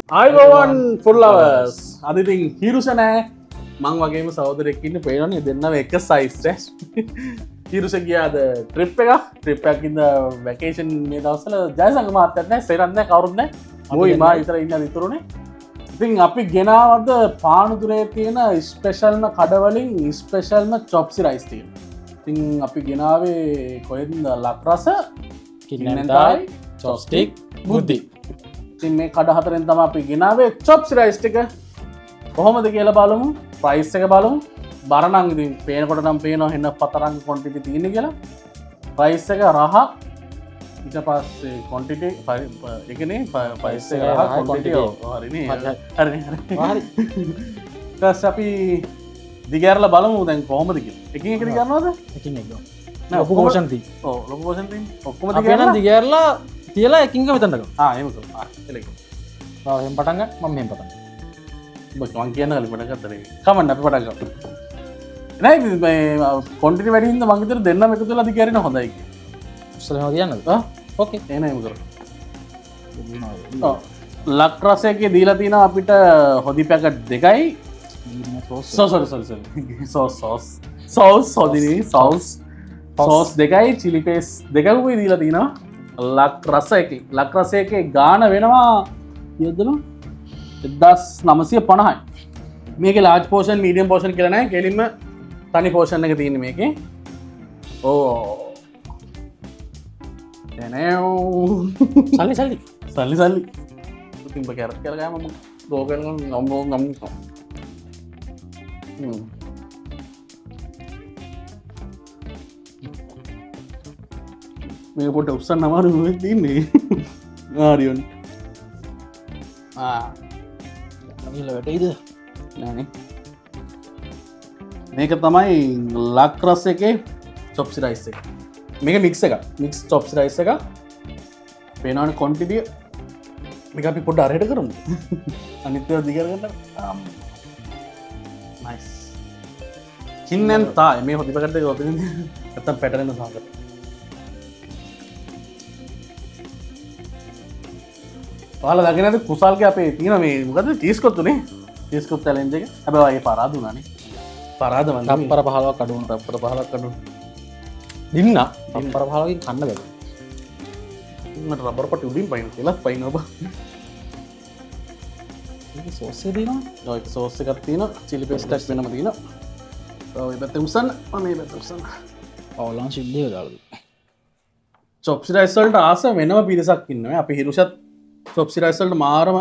අයිබෝවන් ෆුල්ලවස් අදිතින් හිරුස නෑ මං වගේම සෞදරෙක්කින්න පේනනේ දෙන්නව එක සයිස්ටස් හිරුස කියාද ට්‍රිප් එක ට්‍රිප්පැකින්ද වැකේෂන් මේ දවසල ජයසඟ මාතත්න සෙරන්න කවරුන්න මොයි මා ඉතර ඉන්න විතුරුණේ ඉතින් අපි ගෙනාවද පානුදුරේ තියෙන ස්පෙෂල්ම කඩවලින් ස්පෙෂල්ම චොප්සි රයිස්තිීන් ඉතින් අපි ගෙනාවේ කොයද ලක්රස කින්නතයි චොස්ටික් බුද්ධි ඉතින් මේ කඩ හතරෙන් තම අපි ගෙනාවේ චොප්සි රයිස් ටික කොහොමද කියලා බලමු ප්‍රයිස් එක බලමු බරණන් ඉතින් පේනකොට නම් පේනවා හෙන්න පතරන් ක්වොන්ටිටි තියෙන කියලා ප්‍රයිස් එක රහ ඊට පස්සේ ක්වොන්ටිටි එකනේ ප්‍රයිස් එක රහ ක්වොන්ටිටි හරිනේ හරිනේ හරි ඊට අපි දිගහැරලා බලමු දැන් කොහොමද කියලා එකින් එක දිගහනවද එකින් එක නෑ ඔක්කොම පෝෂන් ති ඔව් ලොකු පෝෂන් ති ඔක්කොම දිගහැරලා තියලා එකින් එක මෙතනට ගමු එහෙම කරමු එලෙක එහෙම පටන් ගන්න මම මෙහෙම පටන් මං කියන කලින් පටන් ගත්තා කමන්න අපි පටන් ගමු නෑ මේ ක්වොන්ටිටි වැඩි හින්දා මං හිතුවා දෙන්නම එකතු වෙලා දිගහැරෙන හොඳයි කියලා උස්සලම තියන්නද ඕකේ එහෙනම් එහෙම කරමු ලක් රසයකේ දීලා තියෙනවා අපිට හොදි පැකට් දෙකයි සෝස් හොදිනි සෝස් දෙකයි චිලි පේස් දෙකකුයි දීලා තියෙනවා ලක් රසයකේ ගාන වෙනවා කියදනු 1950යි මේක ලාජ් පෝෂන් මීඩියම් පෝෂන් කියලනෑ කෙලින්ම තනි පෝෂණ එක තියන්න මේක ඕ සල්ලි සල්ලි තිම්ප කැරත් කරගම ගෝගන නොම්බෝ ගම් මේ පොට උත්සන් අමාරු තින්නේ ආරියන් වැටයිද නෑන මේක තමයි ලක් රස් එක චොප්සි රයිස් එක මේක මික්ස එක මික්ස් චොප්සි රයිස් එක පේනවන කොන්ටිටිය මේක අපි පොඩ්ඩ අරයට කරමු අනිත්‍යව දිගරගන්න හින්නන් තායි මේ හොතිපකට ගොත ඇතම් පැටරෙන සාකට පාල දගෙනද කුසල්ක අපේ තියන මේ ගද චීස්කොත්තුනේ චීස්කොත් ඇලෙන්ජක හැබවගේ පරාදුනානේ පරාද තම්පර පහලක් කඩුවන් තප්පර පහලක් කඩු දින්න තම්පර පහලකින් කන්න බැ රබර පට උඩින් පයින කියලා පයිනබ සෝස්සේ දීන සෝස්ස එකත් තියන චිලි පෙස්ටක් වෙනම තින පැත උසන් මේ පැත උසන් ඔවුලන් සිද්ධිය දාලද චොප්සිරයිස්වල්ට ආස වෙනම පිරිසක් ඉන්න අපි හිරුෂත් චොප්සිරයිස්වල්ට මාරම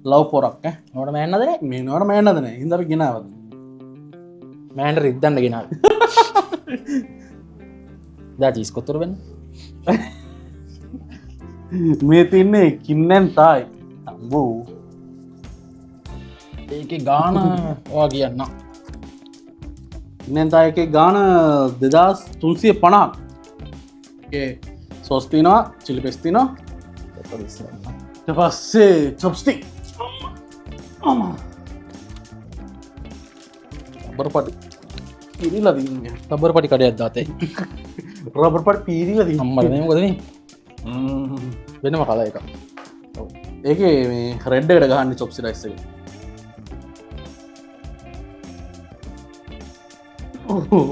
ලව් පොරක් නොට මෑන්නද මේ නොට මෑන්නදන හිදර ගෙනාවද මෑන්ට රිද්දන්න ගෙනාව දා චීස්කොත්තුර වෙන්න මේ තින්නේ කින්නැන් තායි අම්බූ ඒක ගාන වා කියන්න ඉන්නතා එක ගාන 2350 සෝස්තිනවා චිලි පෙස්තිනවා පස්සේ චොප්ස්ටික් රබර් පටි පිරිලා දින්න රබර් පටි කඩයක් දාතේ රබර් පට පිරිලා දී අම්මලනම ගොදන වෙනම කලා එක ඒක මේ රෙඩ්ඩකට ගහන්න චොප්සි රයිස්ස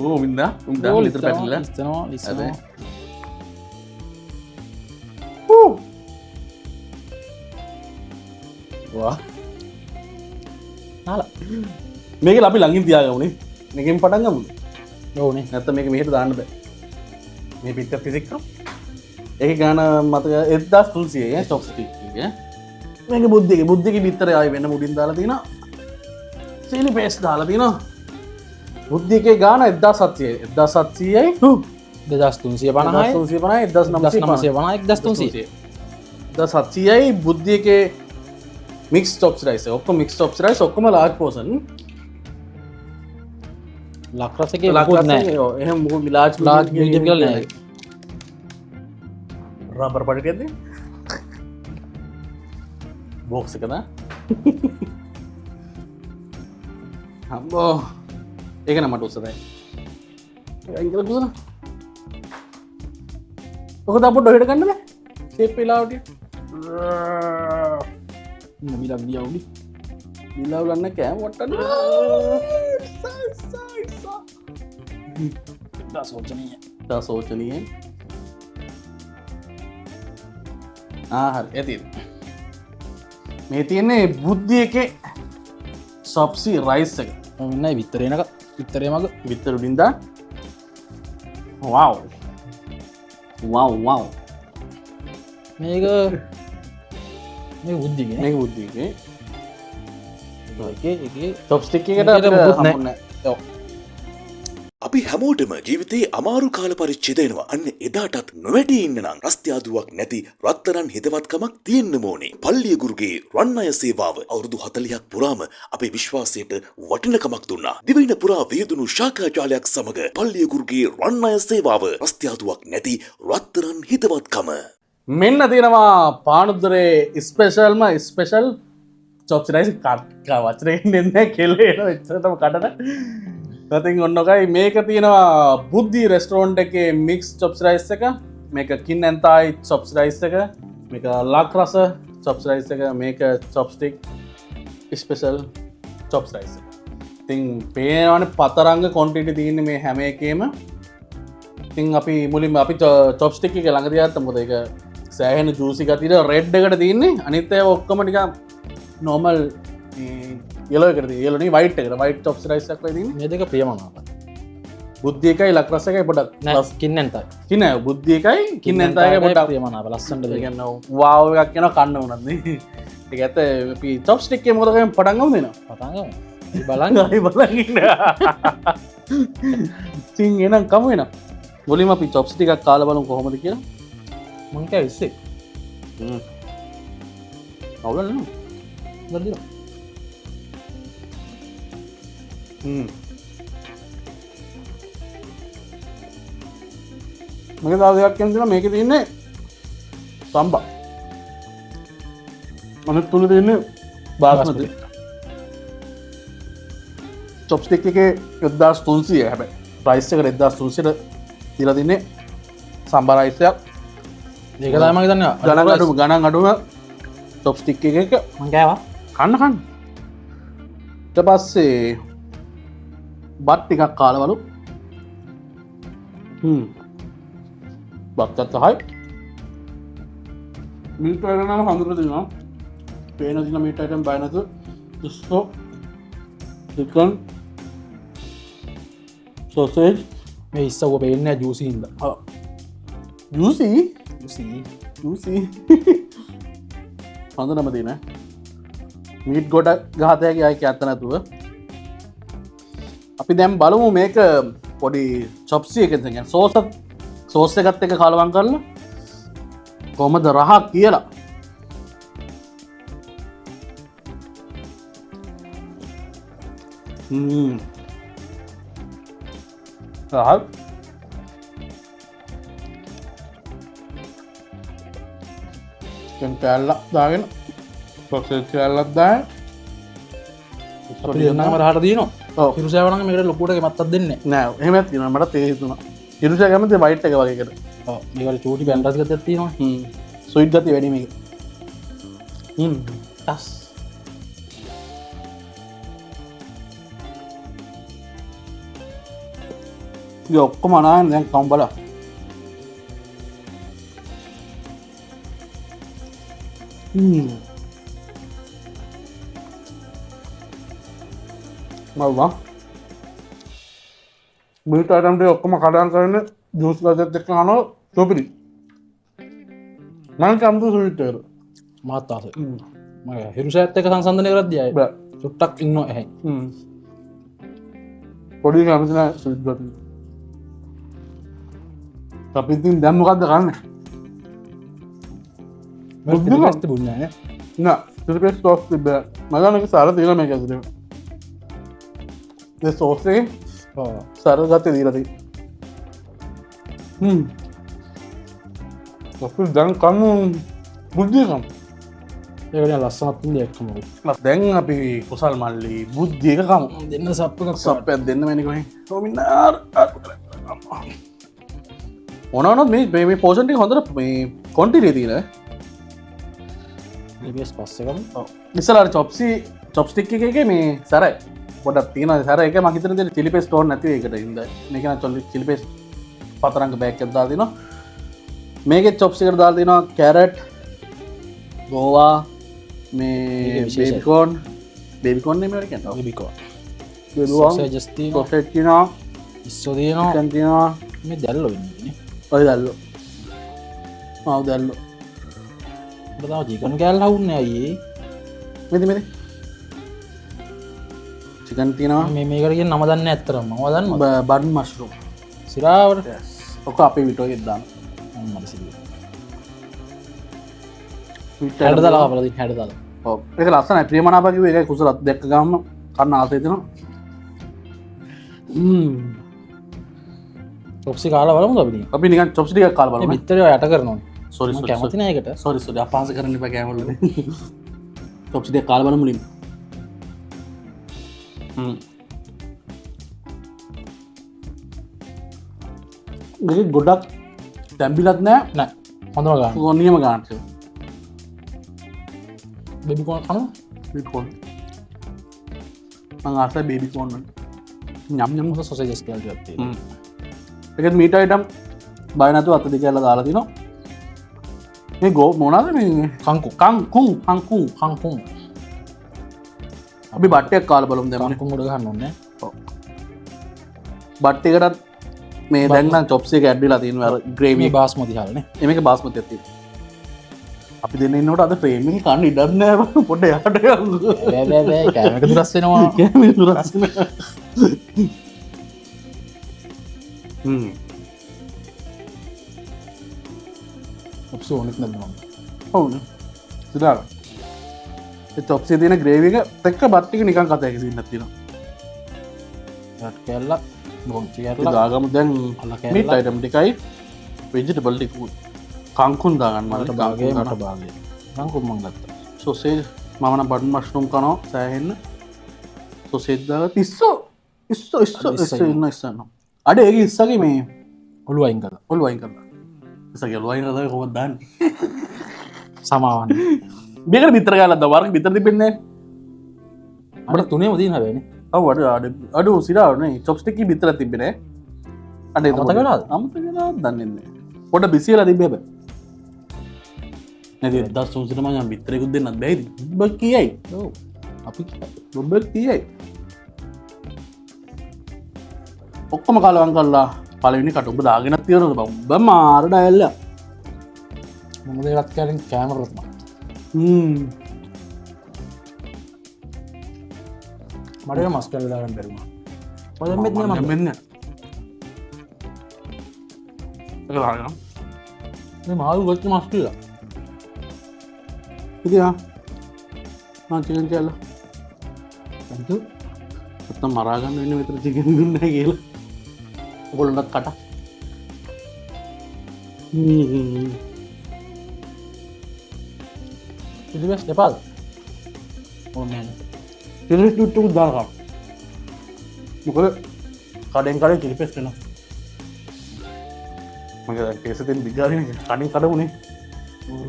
ඕමින්ද උන්ද ලිතර පැටිල්ල ස්තනවා ලිසද මේක අපි ලඟින් තියාගවුණේ එකෙන් පටන්ගමු ඕනේ නැත මේක මෙහට දාන්න බෑ මේ පිත්ත ෆිසික්ක ඒ ගාන මතක එදස් තුන්සිය චොක්ස්ටික් මේක බුද්ධක බිත්තර අය වෙන්න මුඩින් දාලා තින සීලි පේස් දාලා තින බුද්ධිකේ ගාන එදදා සත්‍යය එදදා සත්සයයි දෙදස් තුන්සිය පණහයි තුන්සිය පන එදස් නමසේ පනක් දස් තුන්සිය ද සත්සියයි බුද්ධියකේ මික්ස් ටොප් රයිස ඔක්ක මික්ස් ටොප් රයිස් ඔක්කම ලාජ් පෝසන් ලක්රසක එහ මු ලාජ් ලාජ් කල රබර් පටිකද බෝක්ස කද හම්බෝ ඒක නමට උසදයි ඔක තපොට හෙට කන්නද සේප් වෙලාවට මිලක් දියවුඩි නිලවගන්න කෑම වට්ටන්න සෝචනය සෝචනයෙන් ආහරි ඇති මේ තියන්නේ බුද්ධිය එක සොප්සි රයිස් එක ඉන්නයි විත්තරෙනක විත්තරේ මග විත්තරු ඩින්දා වව් වව් මේක මේ බුද්ධිගෙන මේ බුද්ධියගේ එක තොප්ස්ටික් එකට එකට අපි හැමෝටම ජීවිතයේ අමාරු කාල පරිච්ඡේද එනවා. අන්න එදාටත් නොවැටී ඉන්න නම් රස්තියාදුවක් නැති රත්තරන් හිතවත්කමක් තියෙන්න ඕනේ. පල්ලියගුරුගේ රන් අය සේවාව අවුරුදු 40ක් පුරාම අපේ විශ්වාසයට වටිනකමක් දුන්නා. දිවයින පුරා වේදුණු ශාඛා ජාලයක් සමග පල්ලියගුරුගේ රන් අය සේවාව රස්තියාදුවක් නැති රත්තරන් හිතවත්කම. මෙන්න තියෙනවා පානුද්දරේ ස්පෙෂල්ම ස්පෙෂල් චොප්ස් රයිස් වචනයෙන් දෙන්නේ කෙල්ලේ එච්චරටම කටට ඉතින් ඔන්නකයි මේක තියෙනවා බුද්ධි රෙස්ටෝරන්ට් එකේ මික්ස් චොප්ස් රයිස් එක මේක කින් ඇන් තායි චොප්ස් රයිස් එක මේක ලක් රස චොප්ස් රයිස් එක මේක චොප්ස්ටික් ස්පෙෂල් චොප්ස් රයිස් එක ඉතින් පේනවනේ පතරංග ක්වොන්ටිටි තියෙන්නේ මේ හැම එකේම ඉතින් අපි මුලින්ම අපි චොප්ස්ටික් එක ළඟ තියාගත්තා මොකද ඒක සෑහෙන ජූසි ගතියට රෙඩ් එකට තියෙන්නේ අනිත් ඒවා ඔක්කොම නිකන් නෝමල් යෙලෝ එකට යෙලෝ නේ වයිට් එකට වයිට් චොප්ස් රයිස් එකක් වගේ තියෙන්නේ මේ දෙක ප්‍රියමනාප බුද්ධි එකයි ලක් රස එකයි පොඩක් කින්නන්තයි කින බුද්ධි එකයි කින්න ඇතයි පොඩක් ප්‍රියමනාප ලස්සන්ට ගන්න වාව එකක් කියන කන්න වනන්නේ එක ඇත චොප්ස්ටික් එකේ මොකද පටන් ගමු දෙනවා පතගම බලන්න හරි බලන්න ඉතින් එහෙනම් කමු වෙන මුලින්ම අපි චොප්ස්ටික් එකක් කාලා බලමු කොහොමද කියලා මං කෑ ඉස්සේ අවුල නෑ දර්දිලා මක දාදයක් කියතින මේක තියන්නේ සම්බා අනත් තුළ තියන්නේ බාස්මති චොප්ස්ටික් එක යොද්දාස් තුන්සිය හැබැ ප්‍රයිස් එක එදදාස් තුන්සිට තිල තින්නේ සම්බරයිසයක් ඒක දාමක දන්න ගණන් අඩුම ගණන් අඩුව චොප්ස්ටික් එක මංකෑවා කන්නකන්න ට පස්සේ බත් ටිකක් කාලවලු බත්කත් හයි මිටරනම හඳුරතිනවා පේන දින මිටයිටම් බයනතු ස්තෝ චිකන් සෝසේජ් මේ ඉස්සව පේන්න ජූසිහින්ද යසී සී යසී හඳ නම තින මීට් ගොඩ ගාතයගේ අයක ඇත්ත නැතුව අපි දැම් බලමු මේක පොඩි චොප්සිය එකෙන් සෝස්ස එකත් එක කාලවන් කරලා කොමද රහක් කියලා රහක් කැල්ලක් දාගෙන පොක්ෂල්ලක් දාය ම රහට දන හිරුසෑවන මේට ලොකුට මත්තත් දෙන්න නෑ එහෙමත් තින මට තේහිතුන හිරුෂ කැමති වයිට් එක වගේකට ඒකට චූටි බැන්ඩස් ගතත්තිනවා සුයිට් ගති වැඩීම ටස් ඔක්කො මනායන් දැන් කම්බල මල්වා මිටටම්ට ඔක්කොම කඩන් කරන්න ජස් ගත එක් අනෝ චොපිරි මං කම්තු සුවිටර මත්තාස හිරුෂ ඇත්තක සංසන්ධනය කරද්දිය චුට්ටක් ඉන්න ඇහැ පොඩි කමතින සුද්ගත අපිතින් දැම්මකක්ද කන්න ස්ත බුන්නන සිරිපෙස් ටෝස් තිබ මගනක සාර තිීන මේ ඇසිර සෝසේ සරගත දීලති දැන් කන්නු බුද්ධියකම් ඒකට ලස්සනත් දෙක්කම දැන් අපි කුසල් මල්ලි බුද්ධියක කම දෙන්න සප්පක් සප්පයක් දෙන්න මැනිකයි හොමින්න ඕනනොත් මේ පෝෂන්ටි හොඳට මේ කොන්ටිරේ තිීන ලිපස් පස්සකම ඉස්සලාට චොප්ස්ටික් එක මේ සැරයි පොඩක් තියෙන සැර එක මහිතන චිලිපෙස් ටෝන් නැති එකට ඉද මේකන චොල්ලි චිලිපෙස් පතරංග බැක් එදදා තින මේක චොප්සිකට දාල් තිනවා කැරට් ගෝවා මේ බේකෝන් බේබිකොන් මරිකෙන් බිකෝ ජස්ති කොට්ටිනා ඉස්සදයනවා කැන්තිනවා මේ දැල්ල වෙන්නේ ඔය දැල්ලු මව දැල්ලු බතාව ජීකන කෑල් හවුන්න අයේ මෙති මෙති චිකන් තිනවා මේකරගේ නම දන්න ඇත්තරම වදන්න බඩන් මශ්රුම් සිරාවට ඔක අපේ විටෝ එදදාන්න හැඩ දලා පලදි හැඩ දල එක ලස්සන ප්‍රියමනාපකිව එක කුසලත් දෙක්ක ගම කන්න ආසේතන ඔක්සි කාල බලම ලබන අපි නිකන් චොප්ටික කාල බල විතර යට කරනවා සොරි කැමතිනයකට සොරි සොරි අපාස කරන්න එපා කෑමවල චොප්ටික කාල බල මුලින් ගොඩක් තැම්බිලත් නෑ නෑ හොඳම ගන්න ගොන්නීම ගාන්ට බෙබිකෝන් කන බිකෝන් ආස බේබිකෝන්න යම් යම් සොසජස් කල්ට ඇත්තේ එක මීට අයිටම් බයනතු අත දෙ කියල්ල දාලා තිනවා මේ ගෝ මොනාද මේ කංකු කංකුම් හංකුම් හංකුම් අපි බට්ටයක් කාල බලුම් දෙමන කංකුම් ගොඩ ගන්න ඕන්න බට්ටිකටත් මේ දැන්න චොප්සේ ඇඩ්ඩිලා තින් ග්‍රේමී බාස්මති හලන එමක බාස්මත ඇති අපි දෙන්නට අද ප්‍රේමි කන්න ඉඩන්නෑ පොඩ යට කෑමක දුරස්සෙනවා දුරස්සන ඔප්ස ඕනෙක් නැදම ඔවුන සිදාර චොප්සේ තියන ග්‍රේවික තෙක්ක බට්ටික නිකන් කතයක සින්න තින කැල්ල ගොංචි දාගම දැන් මිට අයිටම් ටිකයි වෙජිට බල්ලිකු කංකුන් දාගන්න මට බාගේ මට බාගේ නංකුම්මන් ගත්ත සොසේ මමන බඩන් මශ්නුම් කනෝ සෑහෙන්න සොසේද්දාග තිස්සෝ ඉස්සෝ ඉන්න ඉස්සන්න අඩ ඒ ඉස්සගේ මේ ඔළු අයින් කර ඔල් වයින් කරන්න ඉසගේ ලොයින් රද කොත් දන්න සමාවන්න බේකට බිතර ගලද වර්ග බිතර තිබෙන්නේ අට තුනේ මදීන හැබැන අවට අඩු සිරාවන චොප්ස්ටිකි බිතර තිබෙන අඩ අමතක වෙලාද? අමත වෙලා දන්නන්න පොට බිසිල තිබෙබ නැති දස් සූසිටම යම් බිතරෙකුත් දෙන්න බැයිද බ කියයි අපි බොබ කියයි ඔක්කොම කලවන් කල්ලා පලවිනි කටුබ දාගෙනත් තියරද බ මාරඩ ඇල්ල මොදලත් කලින් කෑමරත්ම මට මස්කල්ලාගන්න බැරුම මෙන්න මාරු ගොච්ච මස්ටලා ඉතියා චිකන් කියල්ල ඇත්ත මරාගන්න වෙන්න විතර චිකන් දුන්න කියලා ගොල්ලටත් කට ඉදිවස් දෙපාල් ඕන්න ටුට්ටු දාකම් මොකද කඩෙන් කඩ චිලිපෙස් වෙන මගේ කේසතෙන් දිගාරන කඩින් කඩවුණේ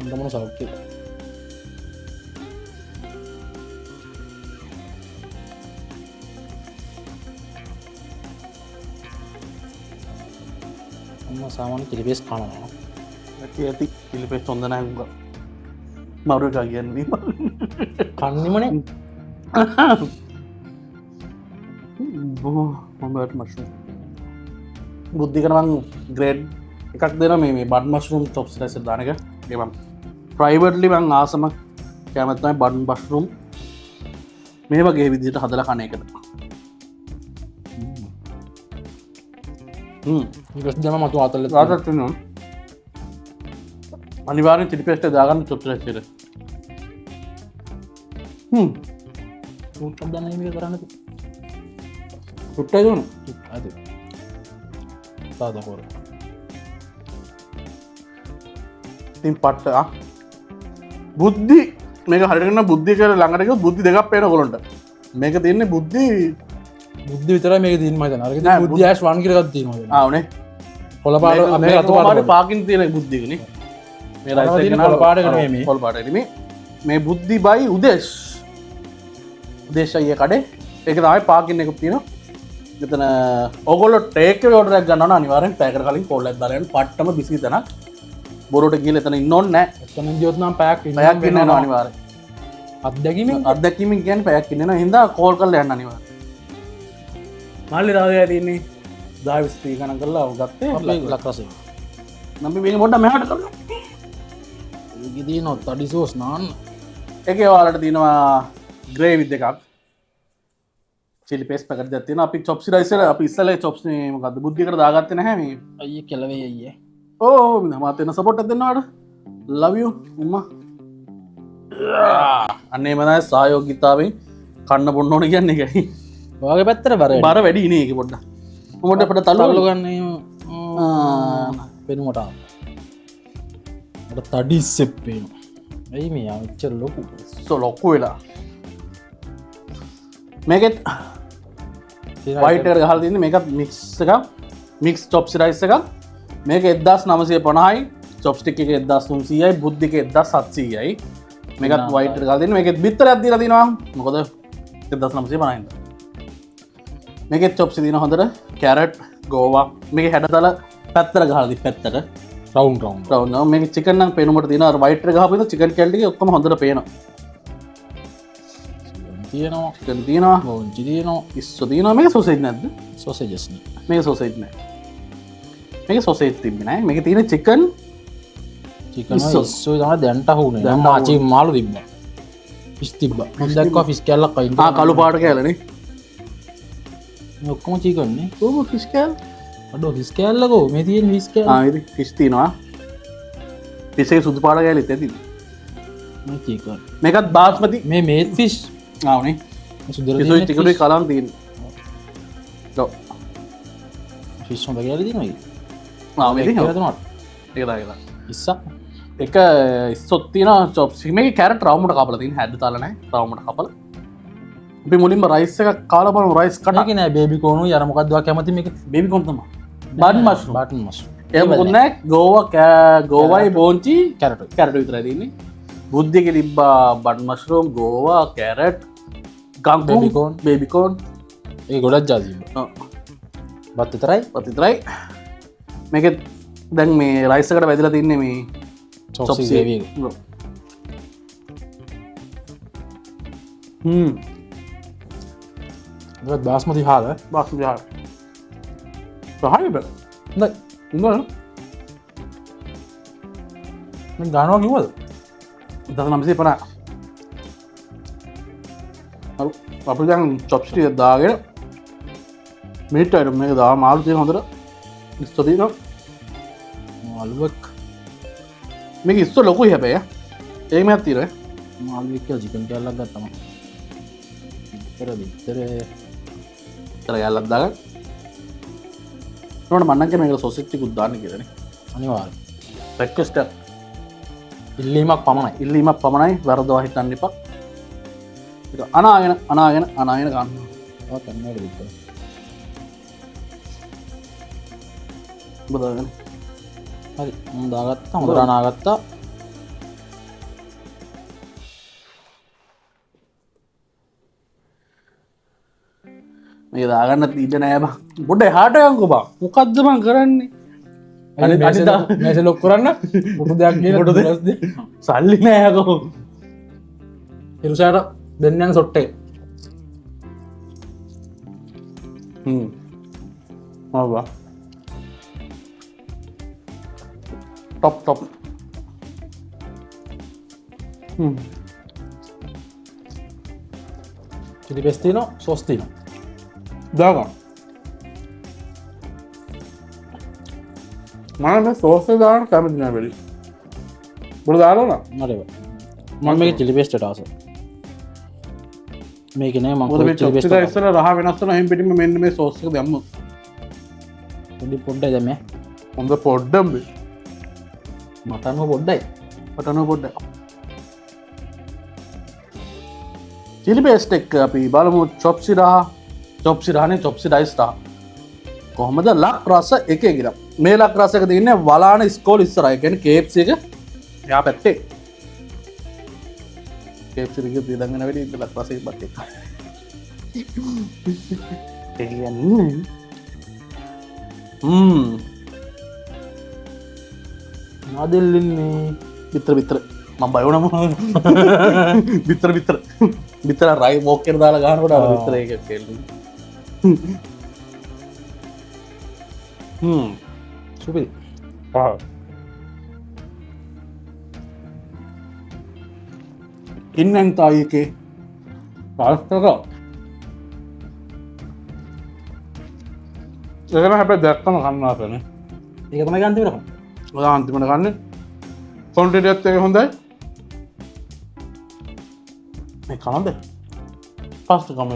දමන සෞඛ්‍ය සාමාන පිළිපෙස් කනවා ඇති ඇති පිලිපෙස් හොඳනැග මවරක කියන්නේ කන්නමනේ මොමට මශු බුද්ධි කරවන් ග්‍රේඩ් එකක් දෙන මේ බඩ් මශරුම් චොප්ස් ලැස දානක ගෙවම් ප්‍රයිවර්ලි වන් ආසම කැමත්නයි බඩන් බශ්රුම් මේ වගේ විදිට හදල කන එකට ජම මතු අතල රාටන අනිවාරෙන් චිලිපෙස්ට දාගන්න චොප්ලෙට දනම කරන්න සුට්ටයිදුන ඇද සාදකෝර ඉතින් පට්ට බුද්ධි මේක හරිගන්න බුද්ධි කර ළඟටක බුද්ධි දෙකක් පේන කොළොන්ට මේක තියන්නේ බුද්ධි බුද්ධ විතර මේ දීම න බුද්ධියශ් වන් කරගත් දීම ආවනේ කොළපාල මේ අතුපාට පාකින් තියෙන බුද්ධිකන කොළපාට කරම කොල් පාටම මේ බුද්ධි බයි උදේශ් දේශය කඩේ ඒක තමයි පාකින්න එකක් තියෙනවා මෙතන ඔගොල්ලෝ ටේක් එකේ ඕඩර් එකක් ගන්නවා නම් අනිවාර්යෙන් පැයකට කලින් කෝල් එකක් දාලා යන්න පට්ටම බිසි තැනක් බොරුවට ගිහලා එතන ඉන්න ඕනේ නැහැ එතන ගියොත් නම් පැයක් පැයක් ඉන්න ඕන අනිවාර්යෙන් අත්දැකීමෙන් කියන්නේ පැයක් ඉන්න ඕන හින්දා කෝල් කරලා යන්න අනිවාර්යෙන් මල්ලි රාවය තියෙන්නේ 10 20 ගණන් කරලා ගත්තේ ලක්රසේ අපි මේක පොඩ්ඩක් මෙහාට කරමු ඉදින තඩි සෝස් නාන්න ඒකේ ඔයාලට තියෙනවා ග්‍රේවිත් එකක් චිලි පේස්ට් පැකට් එකක් තියෙනවා අපි චොප්ස් රයිස් එක අපි ඉස්සෙල්ලා චොප්ස් මේ මොකද්ද බුද්ධියකට දාගත්තේ නැහැ මේ අයියේ කෙලවේ අයියේ ඕ මට එන සපෝට් එකක් දෙන්නවාට love you උම්මා අනේ මම සහයෝගීතාවෙන් කන්න බොන්න ඕන කියන්නේ ඒකයි ඔයාගේ පැත්තට බර වැඩි නේ ඒක පොඩ්ඩක් මොකද අපිට තල්ලු ගන්න පෙනුමට මට තඩි ඉස්සෙප් පේනවා ඇයි මේ අච්චර ලොකු ලොක්කු වෙලා මේකෙත් වයිටර් ගහලා තින්නේ මේකත් මික්ස් එකක් මික්ස් චොප්ස් රයිස් එකක් මේක 1950යි චොප්ස්ටික් එක 1300යි බුද්ධික 1700යි මේකත් වයිටර් ගහලා තින්නේ මේකෙත් බිත්තරයක් දීලා තිනවා මොකද 1950යි මේකෙත් චොප්ස් තියෙනවා හොඳට කැරට් ගෝවා මේකේ හැඩතල පැත්තට ගහලා දී පැත්තට රවුන්ඩ් මේක චිකන් නම් පේනුමට තියෙනවා අර වයිටර් ගහපු ඉතින් චිකන් කැල්ටි එක ඔක්කොම හොඳට පේනවා තියෙනවා චිකන් තියෙනවා බෝන්චි තියෙනවා ඉස්සු තියෙනවා මේක සොසේජ් නැද්ද සොසේජස් නේ මේක සොසේජ් නෑ මේක සොසේජ් තිබ්බේ නෑ මේක තියෙන චිකන් චිකන් ඉස්සු තමයි දැන්ට අහුනේ දැන් මාචි මාළු තිබ්බා ෆිෂ් තිබ්බා මම දැක්කා ෆිෂ් කැල්ලක් අයින් කළු පාට කෑල්ලනේ මේ ඔක්කොම චිකන් නේ කොහොම ෆිෂ් කෑල්ල අඩෝ ෆිස් කෑල්ලකෝ මේ තියෙන ෆිස් කෑල්ල ඉතින් ෆිෂ් තියෙනවා ෆිෂ් එකේ සුදු පාට කෑල්ලෙත් ඇති මේ චිකන් මේකත් බාස්මති මේ මේත් ෆිෂ් ආවනේ සුදුර ෆිෂ් ටිකේ කලම් තියෙනවා ෆිෂ් හොඳ කෑල්ල තියෙනවා මේක ඒක ඉස්සක් එක ඉස්සොත් තියෙනවා චොප්ස් මේකේ කැරට් රවුමට කපලා තියෙන හැඩ තාල නැහැ රවුමට කපලා අපි මුලින්ම රයිස් එකක් කාලා බලමු රයිස් කටක නෑ බේබි කෝනු යර මොකක්ද ඔයා කැමති මේක බේබි කෝන් තමයි බටන් මෂ්රූම් ඒ මොකුත් නැහැ ගෝවයි බෝන්චි කැරට් විතරයි තියෙන්නේ බුද්ධියක තිබ්බා බටන් මෂ්රූම් ගෝවා කැරට් ගංගු බේබි කෝන් ඒ ගොඩක් ජාති බත් විතරයි මේකෙත් දැන් මේ රයිස් එකට වැදිලා තින්නේ මේ චොප්ස් ග්‍රේවි එක බාස්මති හාල බාස්මති හාල හරි බෑ නෑ ඉන්නවද මම ගානවා කිව්වද 1950 හරි අපි දැන් චොප්ස් ටික දාගෙන මිනිත් අයිටම් මේක දාලා මාළු තියෙන හොඳට ඉස්සෝ තියෙනවා මාළුවක් මේක ඉස්සෝ ලොකුයි හැබැයි ඒකමත් තියෙනවා මාළු එක්ක චිකන් කෑල්ලක් ගත්තම විතර කැල්ලක් දාගන්න නෝන මන්නන් කියන මේක සොසෙජ් ටිකක් දාන්න කියලානේ අනිවාර්යයෙන් බ්‍රෙක්ෆාස්ට් එක ඉල්ලීමක් පමණයි වරදවා හිතන්න එපා ඒක අනාගෙන ගන්න ඔය කන්නඩ විතර බදාගෙන හරි මම දාගත්තා හොඳට අනාගත්තා මේ දාගන්න ඉඩ නෑ බං පොඩ්ඩක් එහාට යන්කෝ බං මොකද්ද මං කරන්නේ මේස ලොක් කරන්න මොකද දෙයක් කියලා සල්ලි නෑ යකෝ හිරුසාට දෙන්න යන සොට්ටේ ආවා top chili paste තියෙනවා sauce තියෙනවා දාගන්න මම මේ sauce එක දාන්න කැමති නෑ වෙලි බොරු දාලා මට මම මේක chili paste එකට ආසයි මේක නෑ මම මොකද මේ chili paste චොප්ස් එක ඉස්සර රහ වෙනස් වෙනවා එහෙන් පිටින්ම මෙන්න මේ sauce එක දැම්මොත් පොඩ්ඩයි දැම්මේ හොඳ පොඩ්ඩම් බේ මටන්ව පොඩ්ඩයි පොඩ්ඩක් චිලි පේස්ට් එක අපි බලමු චොප්ස් රහනේ චොප්ස් රයිස් රහ කොහොමද ලක් රස එකේ කියලා මේ ලක් රස එක තියෙන්නේ වලාන ස්කෝල් ඉස්සරහා ඒ කියන්නේ KFC එක එහා පැත්තේ කේප්සිරික තිදගෙන වැඩ ඉදලක් පසේ බත් නාදෙල්ලන්නේ විතර විතර ම බයවනම විතර විතර විතර රයි මෝකෙර දාලා ගානකොට විතර එක කෙල්ල සුපි ඉන්නන් තායකේ පාස්තක එකම හැබ දැක්කම කන්නා කරන ඒක තමයි ගන්තිවරක අන්තිමට ගන්න කොන්ටිටත් එක හොඳයි මේ කනද පස්ට කම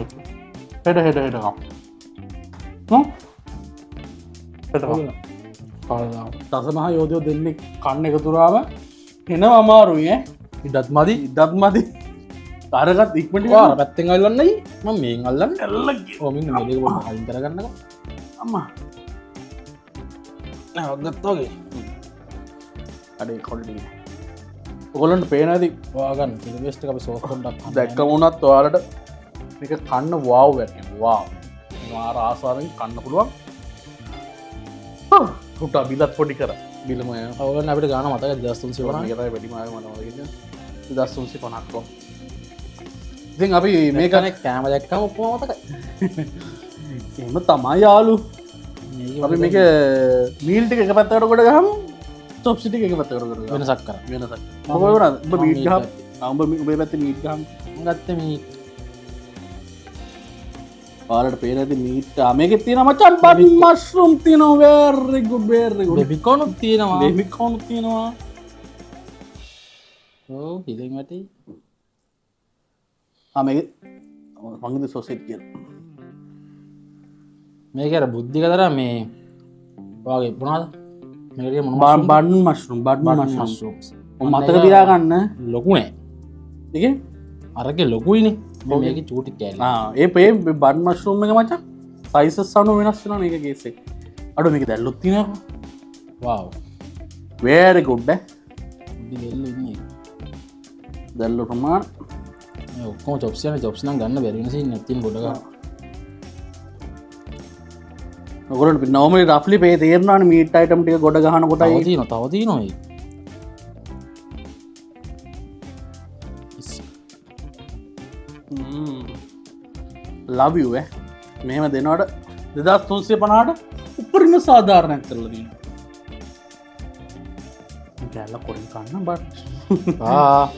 හෙට හෙටකම් තසමහ යෝධයෝ දෙන්නෙක් කන්න එකතුරාව එන අමාරුය ඉඩත් මදි ඉදත් මදි තරගත් ඉක්මට පැත්තෙන් අල්ලන්නයි ම මේ අල්ලන්න එල්ල හොමින් මදකට අයින් කරගන්නක අම්මා ගත්තාගේ අඩේ කොල්ඩි ඔගොලන්ට පේනති වාගන්න පිළිවෙස්ට අප සෝස්කොඩක් දැක්ක වුණත් ඔයාලට එක කන්න වාව් වැට වා ආරාසාරෙන් කන්න පුළුවන් හුට බිලත් පොඩි කර බිලම ඔවගන්න අපට ගාන මතක දස්තුන් සිවන ගෙතයි වැඩිම මනවගන්න දස්සුන්සි පනක්කෝ ඉතින් අපි මේකන කෑම දැක්කම ඔප්පෝමතක එම තමා යාලු අපි මේක මීල්ටි එක පැත්තකට කොට ගහම තොප්සිටි එක පැත්තකට කර වෙනසක් කර වෙනසක් ඔබ මීට් ගම් අම්බ උබේ පැත්ත මීට් ගම් ගත්ත මේ පාලට පේනති මීට මේක තින මචන් බඩි මස්රුම් තින වේරෙගු බේරෙගු බිකොනුත් තියෙනවා දෙමිකවුණු තියෙනවා ඕ හිලෙන් වැටි මේ මංගද සොසෙට් කිය මේකර බුද්ධි කතර මේ වගේ පුනාද මේක බන් මස්රුම් බඩ් මස්රුම් මතක තිරාගන්න ලොකුනේ එක අරක ලොකුයින මේක චූටි කෑල ඒ පේ බඩ් මස්රුම් එක මචා සයිස සනු වෙනස් වෙන එක ගේසේ අඩු මේක දැල්ලොත් තින වාව් වේර ගොඩ්ඩ දෙල්ල ඉන්නේ දැල්ලු ප්‍රමාණ ඔක්කම චොප්සියන චොප්න ගන්න බැරිනසි නැතින් ගොඩග ඔකට නවම රෆලි පේ තේරනාන මීට අයිටම්ටික ගොඩ ගහන කොට තින තවතිී නොයි ලබියුව මෙහෙම දෙනවට 2350ට උපරිම සාධාරණයක් කරලදී ගැල්ල කොරින් කන්න බට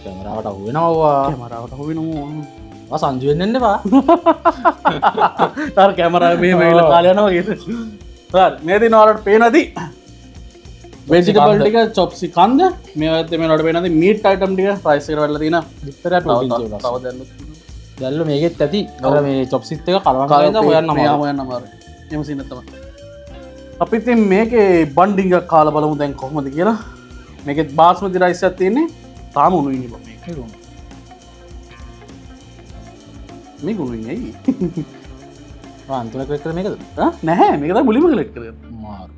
කැමරාවට හුවෙනවා මරාවට හොවෙනවා සංජුවෙන් එන්නවා තර කැමරා මේ මේල කාලයනවා මේති නවාලට පේනදී බේසිකබල්ටික චොප්සි කන්ද මේත මේට පේනද මීට අයිටම් ටික ප්‍රයිසර වල්ල තින විතර දැල්ල මේකෙත් ඇති ගල මේ චොප්සිත් එක කලවකාලද හොයන්න හොයන්න මර එම සිනත්තම අපිතින් මේක බන්ඩිංග කාල බලමු දැන් කොහමද කියලා මේකෙත් බාස්මති රයිස් ඇතින්නේ තාම උනුයිනි මේ ගුණුයි ඇයි අන්තුල කරෙක්කර මේකද නැහැ මේකත මුලිම කලෙක් කර මාරු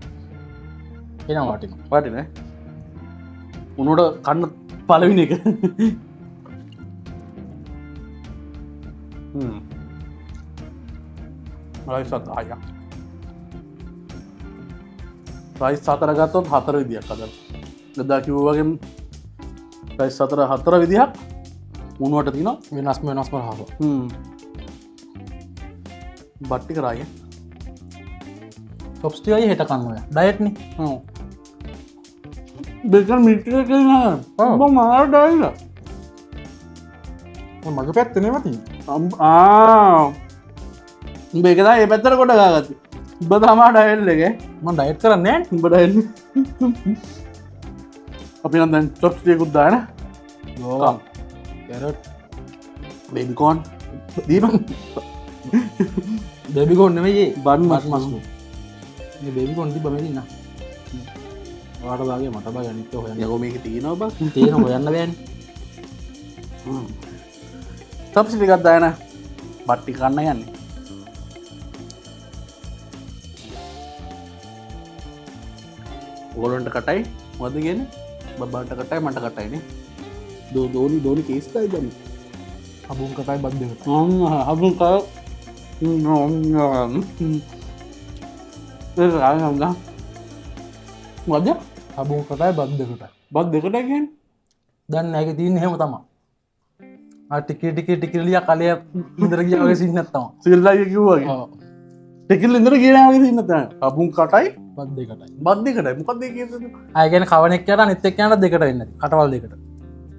එන වාටින පාටින උනට කන්න පලවින එක රයිස් අය රයිස් සතරගත්තොත් හතර විදියක් කදල් ගදා කිව්වගේ රයිස් සතර හතර විදිහක් උනුවට තින වෙනස්ම වෙනස්ම හව බට්ටි කරාය චොප්ස්ටිකයි හෙට කන්නුව ඩයට්න දෙකන් මිට්ට මාර ඩයිල මග පැත්තනවති බේකතා ඒ පැත්තර කොට ගාගත උබ තමා ඩයිල්ලගේ ම ඩයිට් කරන්නේ උඹඩයිල් අපි නම් දැන් චොප්ස්ටියකුත් දාන යෝකම් කැරට් බේබිකෝන් දීම දෙබිකොන්න මේ බන් මස් මස්ු බේබි කොන්ටි බමතින්න වාට බගේ මට බා ගනිත හොය යකෝ මේක තියෙනවා බ තියෙන හොයන්න බෑන් සබ්සිටිකත් දායන බට්ටි කන්න යන්නේ ගොලොන්ට කටයි මදගෙන බබාට කටයි මට කටයින දෝනි කේස්තයි දන අබුන් කටයි බද්දකට හබුන් කර මද අබුන් කටයි බද්දකට බත් දෙකටගෙන් දන්න ඇක තියන්න හෙම තමා ටිකටිකිලිය කලය ඉදර කියාව සින්නත්තම සිල්ලාය කිව්වගේ ටෙකිල් ඉදර කියනාව සින්නත අබුන් කටයි බද්දකටයි බත් දෙකටයි මොකක්ද කිය අයගෙන කවනෙක් යට නිත්තක් යන දෙකට එන්න කටවල් දෙකට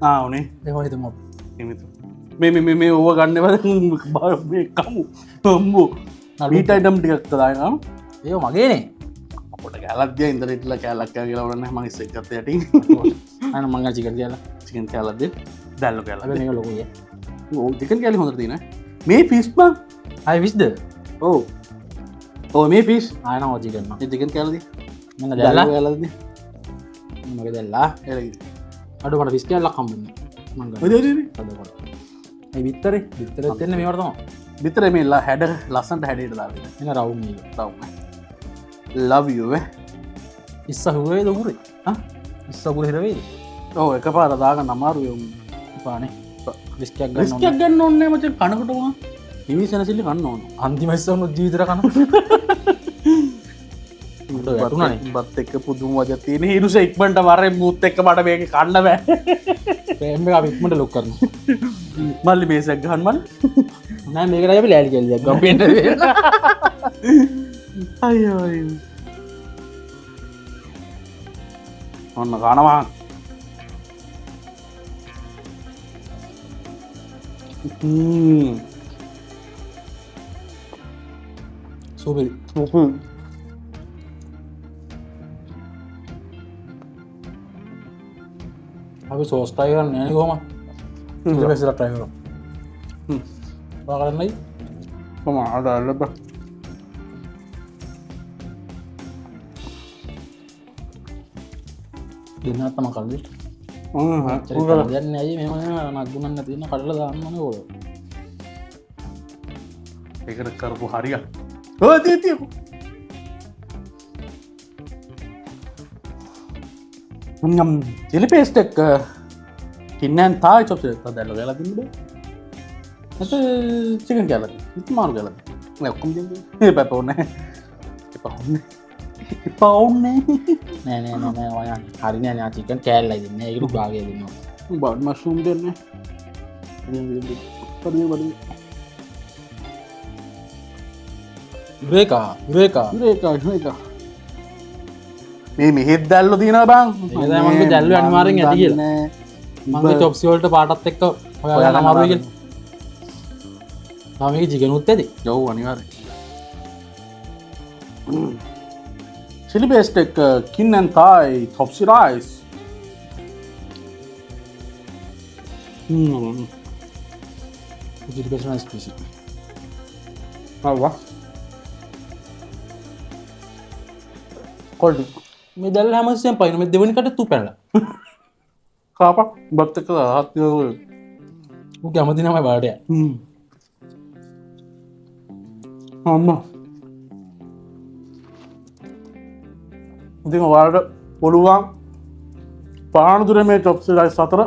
ආනේ එහහිතම මේ ඕව ගන්නවද කමු හම්බු නීටයිටම් ටිකක් කදායනම් ඒ මගේනේ කොට කෑලක්ද ඉදරටල කෑලක් කියලවන්න මගේ සෙක්කත යට අන මංග චිකර කියලා චිකන් කෑලද දැල්ල කෑල ලොකය චිකන් කෑලි හොඳ තින මේ පිස්ම අයි විස්ද ඕ ඕ මේ පිස් ආයන ෝජි කරන්න චිකන් කෑලද මෙන්න දැල්ලා කෑලද මගේ දැල්ලා අඩුමට විස්කල්ල කම්බන්න මංග විත්තර විතර එන්න මේවර්තම විතර මේල්ලා හැඩ ලස්සන්ට හැඩට දාව එන රවුම් ලව්ව ඉස්ස හුවේ දහුරේ ඉස්සපුර හිරවේ ඕ එක පාර දාග නමාරු පානේ විස්කයක් රිස්කයක් ගන්න ඔන්නේ මච කනකටවා හිමි සැනසිල්ලි කන්න ඕන අන්තිමස්සවනු ජීවිතර කන වැටුනේ බත් එක්ක පුදුම වජ තියෙන හිරුස ඉක්මට වර මුත් එක්ක මට මේක කන්න බෑ පෑම අපික්මට ලොක් කරන මල්ලි මේසක් ගහන්මල් නෑ මේකට ඇ ලෑලි කෙල්ල ගපට අයි ඔන්න කනවා සුපරි අපි සෝස්ටයි කරන්න නෑන කොම පෙසිල ටයිකර පාකරන්නයි කොම අඩල්ලබ දෙන්නත්තම කල්ද දන්න ඇයි මෙම නක්ගුණන්න තියන්න කටල දාන්නන ෝල එකට කරපු හරිය ඕතියකු චිලි පේස්ටක් කින්නන් තායි චොප්ස දැල්ල ගල තිබ ඇත චිකන් කැල ඉත්මාරු කල ඔක්කම් පැපවන්න පවන්න පවුන්නේ නෑනෑ ඔයන් හරි නෑ චිකන් කෑල්ල දෙන්න ඒකු භාගය දෙන්න බඩ් මශූම් දෙන්න රේකා රේකා මේ මෙහෙත් දැල්ල තින බං මගේ දැල්ල අනිවාරෙන් ඇති කියල මගේ චොප්සිවලට පාටත් එක්ක ඔයා අමාරුවග මේක ජිගනුත් ඇති යව් අනිවාර චිලි බේස්ට එක කින්නන් තායි තොප්සි රයිස් ජිපේෂන ස්පිසි අවා කොල්ඩි මේ දැල් හමසයෙන් පයින මේ දෙවනිකට තු පැල කාපක් බත්තක හත්ය කැමති නමයි බාටය අම්ම ඉතින් වාට පොළුවන් පානදුර මේ චොප්සිලයි සතර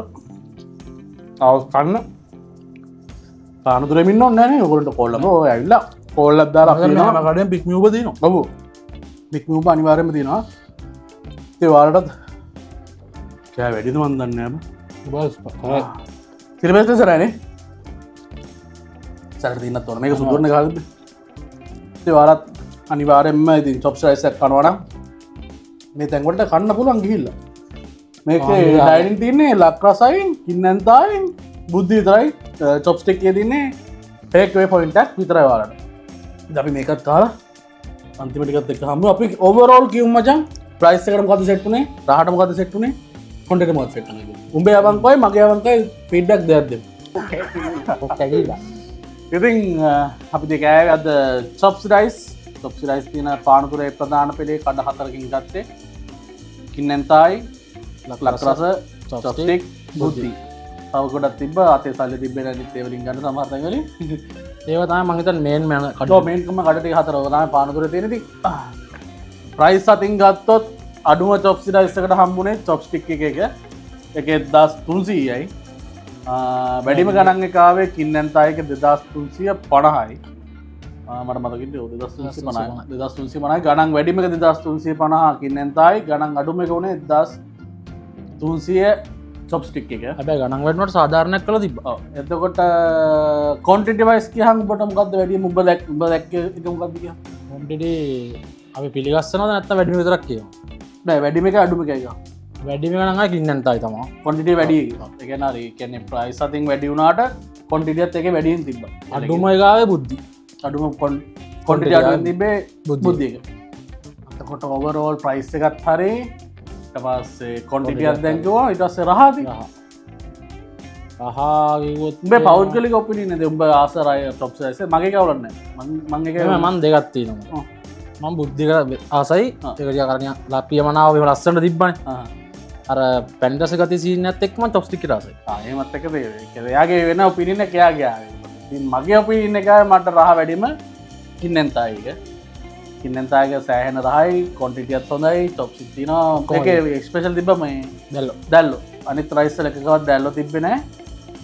අවස් කන්න පානදුරමින්න ඔන්නන ඔකොලට කොල්ලම ඇල්ල කොල්ලත් දාලා කඩෙන් පික්මියපදන ඔබු බික්මූප අනිවාරයම තිෙනවා ඒවාලටත් කෑ වැඩිද වන්දන්නම තිරපෙස්ට සරෑනේ සැරතින්න තොන මේක සුදුරන කාලද වාරත් අනිවාරෙන්ම ඉති චොප්සයිසක් කනවනම් මේ තැන්ගොට කන්න පුළුවන් ගිහිල්ල මේක ඩයිනින් තින්නේ ලක්රසයින් ඉන්නන්තායින් බුද්ධි තරයි චොප්ස්ටික්ය තින්නේ ඒක්වේ පොයින්ටක් විතරයි වාලට අපි මේකත් කාලා අන්තිමටිකත් එක් හම අපි ඔවරෝල් කිව් මචන් ප්‍රයිස්කට මත සෙට්නේ රහට මත සෙට්නේ කොඩට මත් සෙට්න උඹේ අවන්කයි මගේ අවන්කයි ෆිඩ්ඩක් දෙයක්ද ඉතින් අපි දෙකෑ අද චොප්සිරයිස් චොප්සිරයිස් තියන පානතුරේ ප්‍රධාන පෙළේ කඩ හතරකින් ගත්තේ කින්නැන්තායි ලක්රස චොස්ටික් බුද්ධි තවකොඩත් තිබ අතේ සල්ල තිබෙන තේවලින් ගන්න සමර්තකල ඒවතම මහිතන් මේන් මන කඩ මේන්කම කඩට හතරවතම පානතුර තියෙනති ප්‍රයිස් අතින් ගත්තොත් අඩුම චොප්සිරයිස්සකට හම්බුණේ චොප්ස්ටික් එක එක දස් තුන්සීයයි වැඩිම ගණන් එකාවේ කින්නැන්තායක 2350යි මට මතකිට 2350 ගණන් වැඩිමක 2350 කින්නැන්තායි ගණන් අඩුම එක වුණේ 1300 චොප්ස්ටික් එක හැබැයි ගණන් වැඩනට සාධාරණයක් කළ තිබ එතකොට කොන්ටිටි වයිස් කියහන් බොට මොකක්ද වැඩිය උඹ දැක් මොකක්ද කිය කොන්ටට අපි පිළිගස්සන නැත්ත වැඩි විතරක් කිය වැඩිම එක අඩුම එකක වැඩිම ගනඟ කින්නන්තයි තම කොන්ටිට වැඩි එකනර කැන ප්‍රයිස් අතින් වැඩි වුණට කොන්ටිටියත් එක වැඩියෙන් තිබ අඩුම එකාවේ බුද්ධි අඩුම කොන්ටිට අඩුවෙන් තිබේ බුද්ධියක අතකොට ඔවරෝල් ප්‍රයිස් එකත් හරි පස්සේ කොන්ටිටියත් දැන්කවා ඉටස්ස රහති රහගොත් පෞද්ගලි ඔපිනි ද උඹ ආසරය ටොප්සස මගේ කවලන්න මංගක මන් දෙගත්ති නවා මං බුද්ධික ආසයි ඒකජ කරනය ලපිය මනාව ලස්සට තිබ්බන අර පැන්ඩස ගති සිීනත් එක්ම ටොප්ස්ටික් රසයි ඒමත් එක එයාගේ වෙන ඔපිනින කයාගේ මගේ ඔපින්න එක මට රහ වැඩිම කින්නැන්තායික කින්නතාගේ සෑහෙන රහයි කොන්ටිටියත් හොඳයි ටොප් සිතින ස්පේෂල් තිබ මේ දැල්ලු අනිත් රයිස්සල එකකවත් දැල්ලො තිබෙනෑ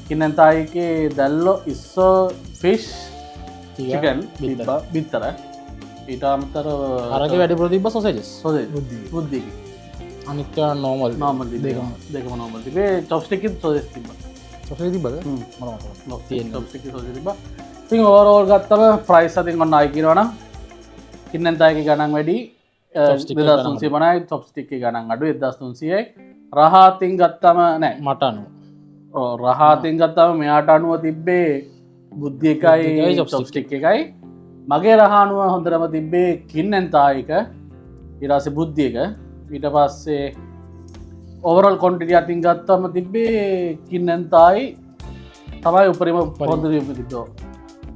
කින්නතායිගේ දැල්ලො ඉස්සෝ ෆිෂ් චිකන් බිත්තර ඊට අමතර අරක වැඩි ප්‍රතිබ සොසජස් බුද්ධි අනික නෝමල් නෝමල් දෙකම නෝමල් තිබේ චොප්ස්ටිකිත් සොදස් තිබ සොසේ තිබද ටොප්ටික සො තිබ ති ඕරෝල් ගත්තම ප්‍රයිස් අතින් ඔන්න අයිකිරවන කින්නන්තායක ගණන් වැඩි දසන්සේ මනයි තොප්ස්ටික් ගණන් අඩු 1300යි රහාතින් ගත්තම නෑ මටනු රහාතින් ගත්තම මෙයාට අනුව තිබ්බේ බුද්ධියකයි චොප්ස්ටික් එකයි මගේ රහනුව හොඳරම තිබ්බේ කින්නන්තායික ඉරාස බුද්ධියක ඊට පස්සේ ඔවරල් කොන්ටිට අතින් ගත්තම තිබ්බේ කින්නන්තායි තමයි උපරිම පොදරීම තිබ්දෝ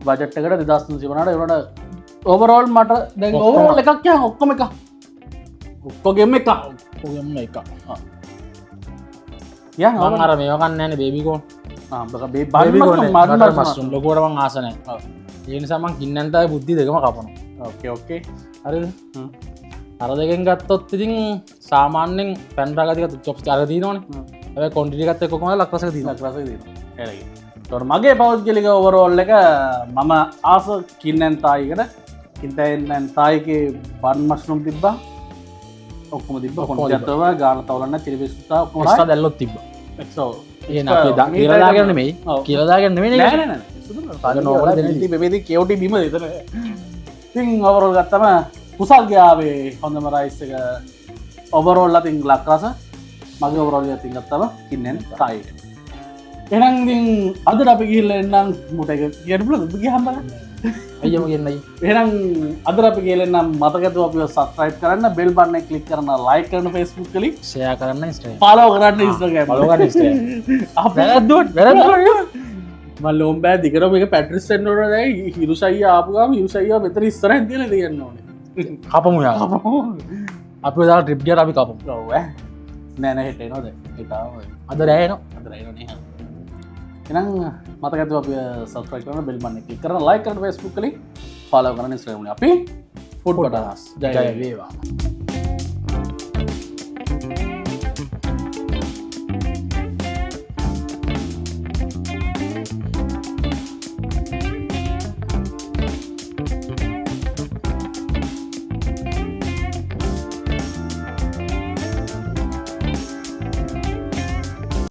බජට්කට 1300 වනට ඔවරෝල් මට දැ ඔවරෝල් එකක් ය ඔක්කොම එක ඔක්කොගෙම එක ඔගම එක ය අර මේකන්න ෑන බේබිකෝන් මසුන් ලොකෝටම ආසනය ඒ සමන් කින්නන්තයි බුද්ධි දෙකම කපන ඕකේ හරි අර දෙකෙන් ගත්තොත් ඉතින් සාමාන්‍යෙන් පැන්රාගතික චොප් චරදී නොන ඇ කොන්ටිකත් කොම ලක්වස දී ලක්රස තොට මගේ පෞද්ගලික ඔවරෝල් එක මම ආස කින්නැන්තායිකට ඉතන්න තායික බන් මශ්නුම් තිබ්බා ඔක්කම තිබ කොටව ගාන තවලන්න තිරිවිස්තා කොලා දැල්ලොත් තිබ එක්සෝ කියලාගන්න මේ කියලදාගන්න මේ බෙදි කෙවටි බිම දෙතන තින් ඔවරෝල් ගත්තම කුසල්ගයාවේ හොඳම රයිස්සක ඔබරෝල් අතින් ලක්රස මගේ ඔවරෝල් අතින් ගත්තම කින්නෙන් තායිට එනංදිින් අද අපි ගිල්ල එන්නම් මුට එක කියනපුල දුග හම්බල අයම කියන්නයි එනම් අදර අපි කියලෙන්නම් මතකතු අප සස්්‍රයිප් කරන්න බෙල් බන්න කලික් කරන ලයි කරන ෆෙස්බුක් කලි සය කරන්න පාලෝ කරන්න ඉස්ට්‍රග මල්ලෝම් බෑ දිකරම එක පැට්‍රිස්සෙන්න්නොටයි හිරුසයි ආපුගම හිරුසයිය මෙතර ඉස්සර ඇතිල තියන්න ඕන කපමු අපි දා ට්‍රිප්ගට අපි කපු නෑන හෙට නොද අද රෑන එනම් මතකතු අප සස්්‍රයි කරන බෙල්මන්න කලික් කරන ලයි කරන ෆෙස්බුක් කලි පාලෝ කරන ස්්‍රමණ අපි ෆුඩ් ටස් ජය වේවා